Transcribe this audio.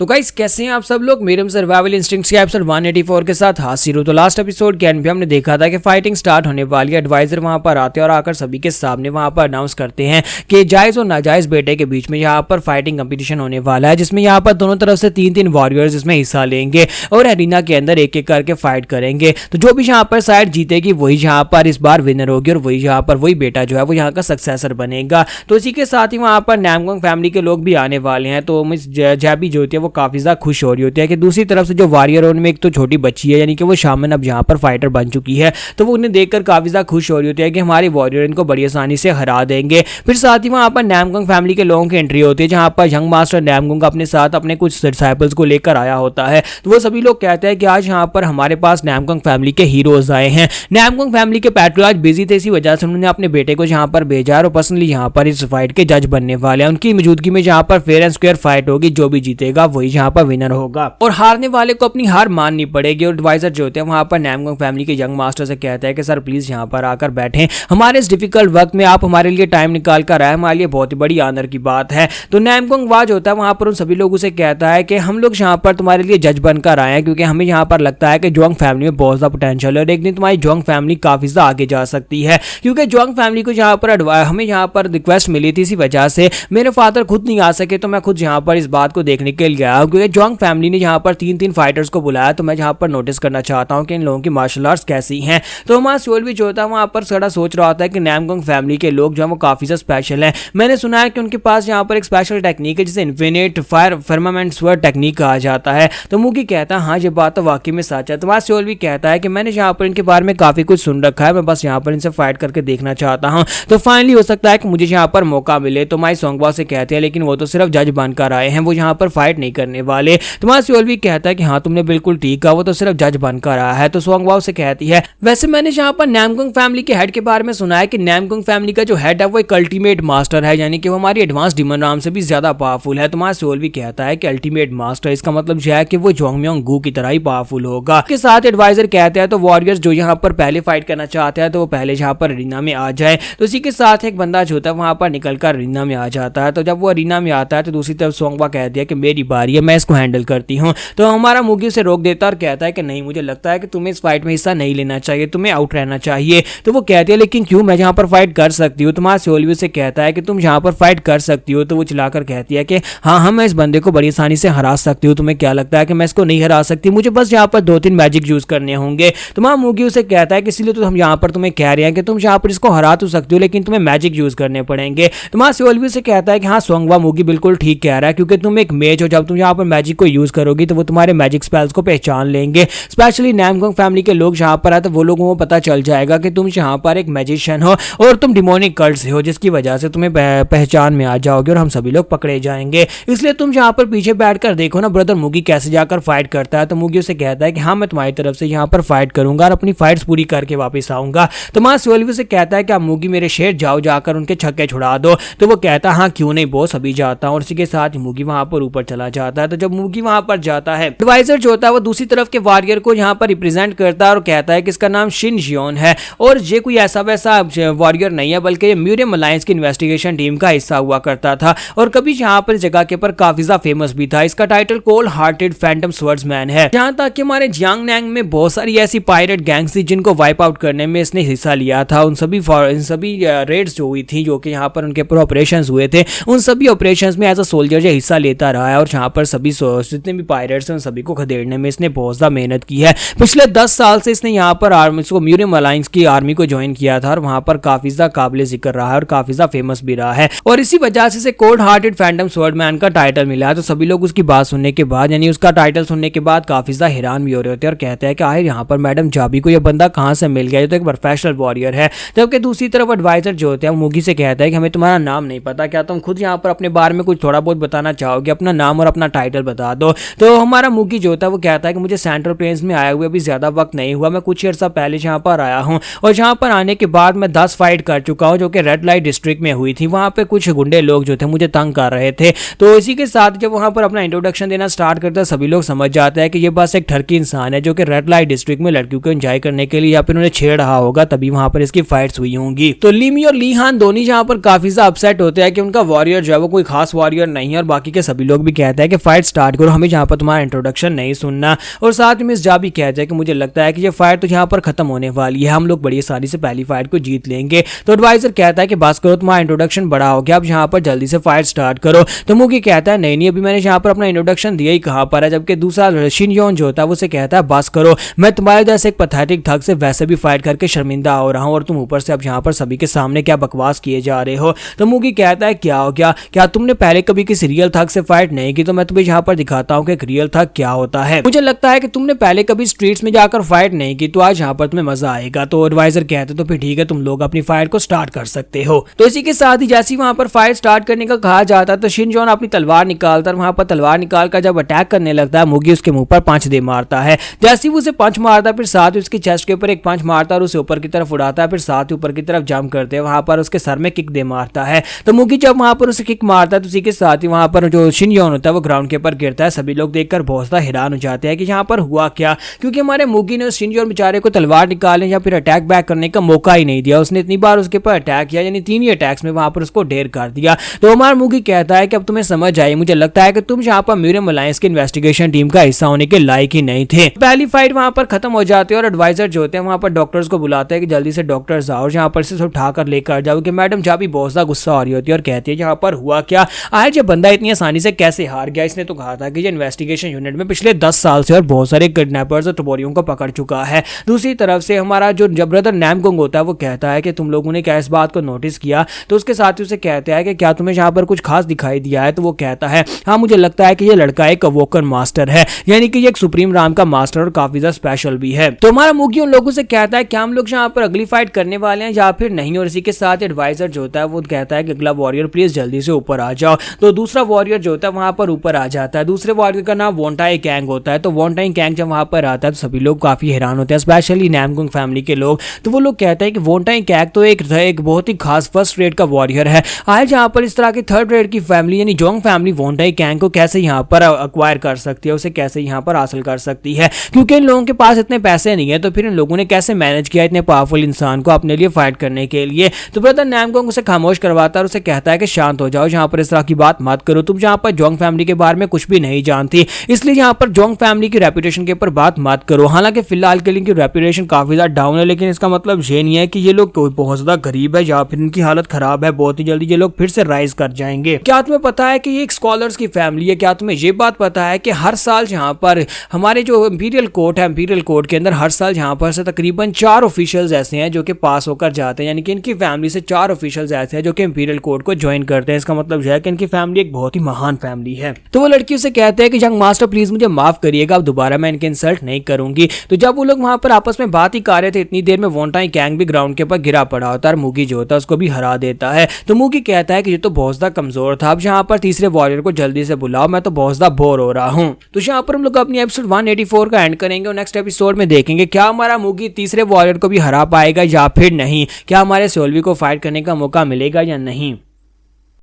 तो गाइस कैसे हैं आप सब लोग। मेरे सर्वाइवल इंस्टिंक्ट्स के एपिसोड 184 के साथ हाजिर हूं। तो लास्ट एपिसोड के एंड पे हमने देखा था कि फाइटिंग स्टार्ट होने वाली है। एडवाइजर वहां पर आते हैं और आकर सभी के सामने वहां पर अनाउंस करते हैं कि जायज और नाजायज बेटे के बीच में यहाँ पर फाइटिंग कंपटीशन होने वाला है, जिसमें यहाँ पर दोनों तरफ से 3-3 वॉरियर्स इसमें हिस्सा लेंगे और एरिना के अंदर एक एक करके फाइट करेंगे। तो जो भी यहाँ पर साइड जीतेगी वही यहाँ पर इस बार विनर होगी और वही यहाँ पर वही बेटा जो है वो यहाँ का सक्सेसर बनेगा। तो इसी के साथ ही वहाँ पर नामगोंग फैमिली के लोग भी आने वाले हैं। तो मिस जैबी जो होती है वो काफी ज्यादा खुश हो रही होती है कि दूसरी तरफ से जो वॉरियर है उनमें एक तो छोटी बच्ची है, यानी कि वो शामन अब यहाँ पर फाइटर बन चुकी है। तो वो उन्हें देखकर काफी ज्यादा खुश हो रही होती है कि हमारी वॉरियर इनको बड़ी आसानी से हरा देंगे। फिर साथ ही वहाँ पर नामगोंग फैमिली के लोगों की एंट्री होती है, जहाँ पर यंग मास्टर नामगोंग अपने साथ अपने कुछ डिसाइपल्स को लेकर आया होता है। तो वो सभी लोग कहते हैं कि आज यहाँ पर हमारे पास नामगोंग फैमिली के हीरोज आए हैं। नामगोंग फैमिली के पैट्रोल आज बिजी थे, इसी वजह से उन्होंने अपने बेटे को यहाँ पर भेजा और पर्सनली यहाँ पर इस फाइट के जज बनने वाले हैं। उनकी मौजूदगी में जहाँ पर फेयर एंड स्क्वायर फाइट होगी, जो भी जीतेगा वही यहाँ पर विनर होगा और हारने वाले को अपनी हार माननी पड़ेगी। और एडवाइजर जो होते हैं वहां पर नामगोंग फैमिली के यंग मास्टर से कहता है कि सर प्लीज यहाँ पर आकर बैठें, हमारे इस डिफिकल्ट वक्त में आप हमारे लिए टाइम निकाल कर आए, हमारे लिए बहुत ही बड़ी ऑनर की बात है। तो नामगोंग वाज होता है वहां पर उन सभी लोगों से कहता है कि हम लोग यहाँ पर तुम्हारे लिए जज बनकर आए हैं, क्योंकि हमें यहाँ पर लगता है कि जोंग फैमिली में बहुत ज्यादा पोटेंशियल है और एक दिन तुम्हारी जोंग फैमिली काफी ज्यादा आगे जा सकती है। क्योंकि जोंग फैमिली को यहाँ पर हमें यहाँ पर रिक्वेस्ट मिली थी, इसी वजह से मेरे फादर खुद नहीं आ सके तो मैं खुद यहाँ पर इस बात को देखने के लिए गया हूँ। क्योंकि जोंग फैमिली ने यहाँ पर 3-3 फाइटर्स को बुलाया, तो मैं यहाँ पर नोटिस करना चाहता हूँ कि इन लोगों की मार्शल आर्ट्स कैसी हैं। तो हमारा सोल भी जो होता है वहाँ पर सड़ा सोच रहा होता है कि नामगोंग फैमिली के लोग जो है वो काफी सा स्पेशल हैं। मैंने सुना है कि उनके पास यहाँ पर एक स्पेशल टेक्निक है जिसे infinite fire firmament sword technique कहा जाता है। तो मुगी कहता है हाँ ये बात तो वाकई में सच है। तो हमारा सोल भी कहता है कि मैंने यहाँ पर इनके बारे में काफी कुछ सुन रखा है, मैं बस यहाँ पर इनसे फाइट करके देखना चाहता हूँ। तो फाइनली हो सकता है कि मुझे यहाँ पर मौका मिले। तो माई सोंगबा से कहते हैं लेकिन वो तो सिर्फ जज बनकर आए हैं, वो यहाँ पर फाइट नहीं करने वाले। तो हमारा सोल भी कहता है कि हाँ तुमने बिल्कुल ठीक कहा, वो तो सिर्फ जज बनकर आया है। तो सोंगबाओ से कहती है वैसे मैंने यहाँ पर नामगोंग फैमिली के हेड के बारे में सुना है कि नामगोंग फैमिली का जो हेड है वो एक अल्टीमेट मास्टर है, यानी कि वो हमारी एडवांस डिमन राम से भी ज्यादा पावरफुल है। तो हमारा सोल भी कहता है कि अल्टीमेट मास्टर इसका मतलब यह है कि वो जोंगम्योंग गू की तरह ही पावरफुल होगा। के साथ एडवाइजर कहते हैं तो वॉरियर्स जो यहाँ पर पहले फाइट करना चाहते हैं तो वो पहले यहाँ पर अरीना में आ जाए। तो इसी के साथ एक बंदा जो होता है वहां पर निकलकर अरीना में आ जाता है। तो जब वो अरीना में आता है तो दूसरी तरफ सोंगबा कहती है कि मेरी बारी है, मैं इसको हैंडल करती हूँ। तो हमारा मुगी उसे रोक देता है और कहता है कि नहीं, मुझे लगता है कि तुम्हें इस फाइट में हिस्सा नहीं लेना चाहिए, तुम्हें आउट रहना चाहिए। तो वो कहती है लेकिन क्यों, मैं यहाँ पर फाइट कर सकती हूँ। तुम्हारा सोल्वी से कहता है कि तुम यहाँ पर फाइट कर सकती हो। तो वो चिल्लाकर कहती है कि हाँ मैं इस बंदे को बड़ी आसानी से हरा सकती हूँ, तुम्हें क्या लगता है कि मैं इसको नहीं हरा सकती, मुझे बस यहाँ पर 2-3 मैजिक यूज करने होंगे। तुम्हारा मुगी उसे कहता है कि इसलिए तो हम यहाँ पर तुम्हें कह रहे हैं कि तुम यहाँ पर इसको हरा तो सकती हो लेकिन तुम्हें मैजिक यूज करने पड़ेंगे। तुम्हारा सोल्वी से कहता है कि हाँ सोंगबा मुगी बिल्कुल ठीक कह रहा है, क्योंकि तुम एक मेज हो, जब तुम यहाँ पर मैजिक को यूज करोगी तो वो तुम्हारे मैजिक स्पेल्स को पहचान लेंगे। स्पेशली नामगोंग फैमिली के लोग यहाँ पर आए तो वो लोगों को पता चल जाएगा कि तुम यहाँ पर एक मैजिशियन हो और तुम डिमोनिक कल्ट से हो, जिसकी वजह से तुम्हें पहचान में आ जाओगे और हम सभी लोग पकड़े जाएंगे। इसलिए तुम यहाँ पर पीछे बैठकर देखो ना ब्रदर मुगी कैसे जाकर फाइट करता है। तो मुगी उसे कहता है कि हाँ मैं तुम्हारी तरफ से यहाँ पर फाइट करूंगा और अपनी फाइट्स पूरी करके वापस आऊंगा। तो मां सोल्वी से कहता है कि आप मुगी मेरे शेर जाओ, जाकर उनके छक्के छुड़ा दो। तो वो कहता है हाँ क्यों नहीं बॉस, अभी जाता हूँ। और इसी के साथ मुगी वहां पर ऊपर चला जाता है। तो जब मुगी वहां पर जाता है, एडवाइजर जो होता है वो दूसरी तरफ के वॉरियर को यहाँ पर रिप्रेजेंट करता है और कहता है कि इसका नाम शिन जियोन है और ये कोई ऐसा वैसा वॉरियर नहीं है, बल्कि ये म्यूरियम अलायंस की इन्वेस्टिगेशन टीम का हिस्सा हुआ करता था और कभी यहाँ पर जगह के पर काफी ज्यादा फेमस भी था। इसका टाइटल कोल्ड हार्टेड फैंटम स्वर्ड्समैन है। जहां तक कि हमारे जियांग नैंग में बहुत सारी ऐसी पायरेट गैंग्स थी जिनको वाइप आउट करने में इसने हिस्सा लिया था। उन सभी रेड्स जो हुई थी, जो कि यहाँ पर उनके पर ऑपरेशंस हुए थे, उन सभी ऑपरेशंस में एज अ सोल्जर जो हिस्सा लेता रहा है और यहाँ पर सभी जितने भी पायरेट्स हैं उन सभी को खदेड़ने में इसने बहुत ज्यादा मेहनत की है। पिछले 10 साल से इसने यहाँ पर म्यूरियम अलायंस की आर्मी को ज्वाइन किया था और वहां पर काफी ज्यादा काबिल जिक्र रहा है और काफी ज्यादा फेमस भी रहा है और इसी वजह से कोल्ड हार्टेड फैंटम स्वॉर्डमैन का टाइटल मिला है। तो सभी लोग उसकी बात सुनने के बाद, यानी उसका टाइटल सुनने के बाद काफी ज्यादा हैरान भी हो रहे होते हैं और कहते हैं कि आखिर यहाँ पर मैडम जाबी को यह बंदा कहाँ से मिल गया, ये तो एक प्रोफेशनल वॉरियर है। जबकि दूसरी तरफ एडवाइजर जो होते हैं मुगी से कहता है कि हमें तुम्हारा नाम नहीं पता, क्या तुम खुद यहाँ पर अपने बारे में कुछ थोड़ा बहुत बताना चाहोगे, अपना नाम और अपना टाइटल बता दो। तो हमारा मुगी जो होता है वो कहता है कि मुझे सेंट्रल प्लेन्स में आया हुआ अभी ज्यादा वक्त नहीं हुआ, मैं कुछ अर्सा पहले यहाँ पर आया हूँ और यहाँ पर आने के बाद मैं 10 फाइट कर चुका हूँ जो कि रेड लाइट डिस्ट्रिक्ट में हुई थी। वहां पे कुछ गुंडे लोग जो थे मुझे तंग कर रहे थे। तो इसी के साथ जब वहां पर अपना इंट्रोडक्शन देना स्टार्ट करता है सभी लोग समझ जाते हैं कि ये बस एक ठरकी इंसान है जो कि रेड लाइट डिस्ट्रिक्ट में लड़कियों को एंजॉय करने के लिए या फिर उन्हें छेड़ रहा होगा, तभी वहां पर इसकी फाइट्स हुई होंगी। तो लीमी और ली हान दोनों यहाँ पर काफी ज्यादा अपसेट होते हैं कि उनका वॉरियर जो है वो कोई खास वॉरियर नहीं है और बाकी के सभी लोग भी कहते है कि फाइट स्टार्ट करो, हमें जहाँ पर तुम्हारा इंट्रोडक्शन नहीं सुनना। और साथ में मिस जाबी कहता है कि मुझे लगता है कि ये फाइट तो यहाँ पर खत्म होने वाली है, हम लोग बड़ी आसानी से पहली फाइट को जीत लेंगे। तो एडवाइजर कहता है कि बस करो, तुम्हारा इंट्रोडक्शन बड़ा हो गया, अब यहाँ पर जल्दी से फाइट स्टार्ट करो। तो मूगी कहता है नहीं अभी मैंने यहाँ पर अपना इंट्रोडक्शन दिया ही कहाँ पर है। जबकि दूसरा शिन योन जो होता है वो उसे कहता है बस करो, मैं तुम्हारे जैसे एक पैथेटिक थग से वैसे भी फाइट करके शर्मिंदा हो रहा हूँ और तुम ऊपर से अब यहाँ पर सभी के सामने क्या बकवास किए जा रहे हो। तो मूगी कहता है क्या हो गया, क्या तुमने पहले कभी किसी रियल थग से फाइट नहीं की? तो मैं तुम्हें यहाँ पर दिखाता हूँ कि एक रियल थग क्या होता है। मुझे लगता है कि तुमने पहले कभी स्ट्रीट्स में जाकर फाइट नहीं की, तो आज यहाँ पर तुम्हें मजा आएगा। तो एडवाइजर कहते तो फिर ठीक है, तुम लोग अपनी फाइट को स्टार्ट कर सकते हो। तो इसी के साथ ही जैसे वहां पर फाइट स्टार्ट करने का कहा जाता है तो शिन जॉन अपनी तलवार निकालता है, वहां पर तलवार निकालकर जब अटैक करने लगता है मूगी उसके मुंह पर पंच दे मारता है। जैसे ही उसे पंच मारता है फिर साथ ही उसकी चेस्ट के ऊपर एक पंच मारता है और उसे ऊपर की तरफ उड़ाता है, फिर साथ ही ऊपर की तरफ जंप करते हैं, वहां पर उसके सर में किक दे मारता है। तो मूगी जब वहां पर उसे किक मारता है तो उसी के साथ ही वहां पर जो शिन जॉन होता है वो ग्राउंड के ऊपर गिरता है। सभी लोग देखकर बहुत ज्यादा हैरान हो जाते हैं कि यहाँ पर हुआ क्या, क्योंकि हमारे मूगी ने उस शिन जॉन बेचारे को तलवार निकालने या फिर अटैक बैक करने का मौका ही नहीं दिया। उसने इतनी बार उसके ऊपर अटैक किया, यानी 3 ही अटैक्स में वहां पर उसको ढेर कर दिया। तो हमारा मूगी कहता है कि अब तुम्हें समझ आई, मुझे लगता है कि तुम यहाँ पर म्यूरियम अलायंस की इन्वेस्टिगेशन टीम का हिस्सा होने के लायक ही नहीं थे। पहली फाइट वहां पर खत्म हो जाती है और एडवाइजर जो होते हैं वहां पर डॉक्टर्स को बुलाते हैं कि जल्दी से डॉक्टर्स आओ, यहाँ पर से उठाकर लेकर जाओ कि मैडम जाबी बहुत ज्यादा गुस्सा हो रही होती है और कहती है यहाँ पर हुआ क्या, आज ये बंदा इतनी आसानी से कैसे हार गया। इसने तो कहा था कि ये इन्वेस्टिगेशन यूनिट में पिछले 10 साल से और बहुत सारे किडनैपर्स और टबोरियों को पकड़ चुका है। दूसरी तरफ से हमारा जो ब्रदर नैमगोंग होता है वो कहता है कि तुम लोगों ने क्या इस बात को नोटिस किया। तो उसके साथ ही उसे कहता है कि क्या तुम्हें यहाँ पर कुछ खास दिखाई दिया है। तो वो कहता है हाँ मुझे लगता है कि ये लड़का एक अवोकन मास्टर है, यानी कि ये एक सुप्रीम राम का मास्टर और काफी ज्यादा स्पेशल भी है। तो हमारा मूगी उन लोगों से कहता है क्या हम लोग यहाँ पर अगली फाइट करने वाले हैं या फिर नहीं। और इसी के साथ एडवाइजर जो होता है वो कहता है कि अगला वॉरियर प्लीज जल्दी से ऊपर आ जाओ। तो दूसरा वॉरियर जो होता है वहां पर ऊपर आ जाता है। दूसरे वॉरियर का नाम वोंटाई कैंग होता है। तो वोंटाई कैंग जब वहां पर आता है तो सभी लोग काफी हैरान होते हैं, स्पेशली नैमगोंग फैमिली के लोग। तो वो लोग कहते हैं कि वोंटाई कैंग तो एक बहुत ही खास फर्स्ट रेट का वॉरियर है। आज यहाँ पर इस तरह की थर्ड रेट की फैमिली यानी जोंग फैमिली वोंटाई कैंग को कैसे यहाँ पर अक्वायर कर सकती है, उसे कैसे यहाँ पर हासिल कर सकती है, क्योंकि इन लोगों के पास इतने पैसे नहीं है। तो फिर इन लोगों ने कैसे मैनेज किया इतने पावरफुल इंसान को अपने लिए फाइट करने के लिए। तो ब्रदर नैमगोंग उसे खामोश करवाता है और उसे कहता है कि शांत हो जाओ, यहाँ पर इस तरह की बात मत करो, तुम यहाँ पर जोंग फैमिली के बारे में कुछ भी नहीं जानती, इसलिए यहाँ पर जोंग फैमिली की रेपुटेशन के ऊपर बात मत करो। हालांकि फिलहाल के लिए इनकी रेपुटेशन काफी ज्यादा डाउन है, लेकिन इसका मतलब ये नहीं है कि ये लोग बहुत ज्यादा गरीब है या फिर इनकी हालत खराब है, बहुत ही जल्दी ये लोग फिर से राइज कर जाएंगे। क्या तुम्हें पता है कि ये एक स्कॉलर्स की फैमिली है? क्या तुम्हें ये बात पता है कि हर साल यहाँ पर हमारे जो इंपीरियल कोर्ट है, इंपीरियल कोर्ट के अंदर हर साल यहाँ पर से तकरीबन 4 ऑफिशियल्स ऐसे हैं जो कि पास होकर जाते हैं, यानी कि इनकी फैमिली से 4 ऑफिशियल्स ऐसे हैं जो कि इंपीरियल कोर्ट को ज्वाइन करते हैं। इसका मतलब यह है कि इनकी फैमिली एक बहुत ही महान फैमिली है। तो वो लड़की उसे कहते हैं कि यंग मास्टर प्लीज मुझे माफ करिएगा, अब दोबारा मैं इनके इंसल्ट नहीं करूंगी। तो जब वो लोग वहां पर आपस में बात ही कर रहे थे इतनी देर में वोंटाई कैंग भी ग्राउंड के ऊपर गिरा पड़ा होता है और मूगी जो होता है उसको भी हरा देता है। तो मूगी कहता है कि ये तो बहुत ज्यादा कमजोर था, अब यहाँ पर तीसरे वॉरियर को जल्दी से बुलाओ, मैं तो बहुत ज्यादा बोर हो रहा हूँ। तो यहाँ पर हम लोग अपनी एपिसोड 184 का एंड करेंगे और नेक्स्ट एपिसोड में देखेंगे क्या हमारा मूगी तीसरे वॉरियर को भी हरा पाएगा या फिर नहीं, क्या हमारे सोल्वी को फाइट करने का मौका मिलेगा या नहीं।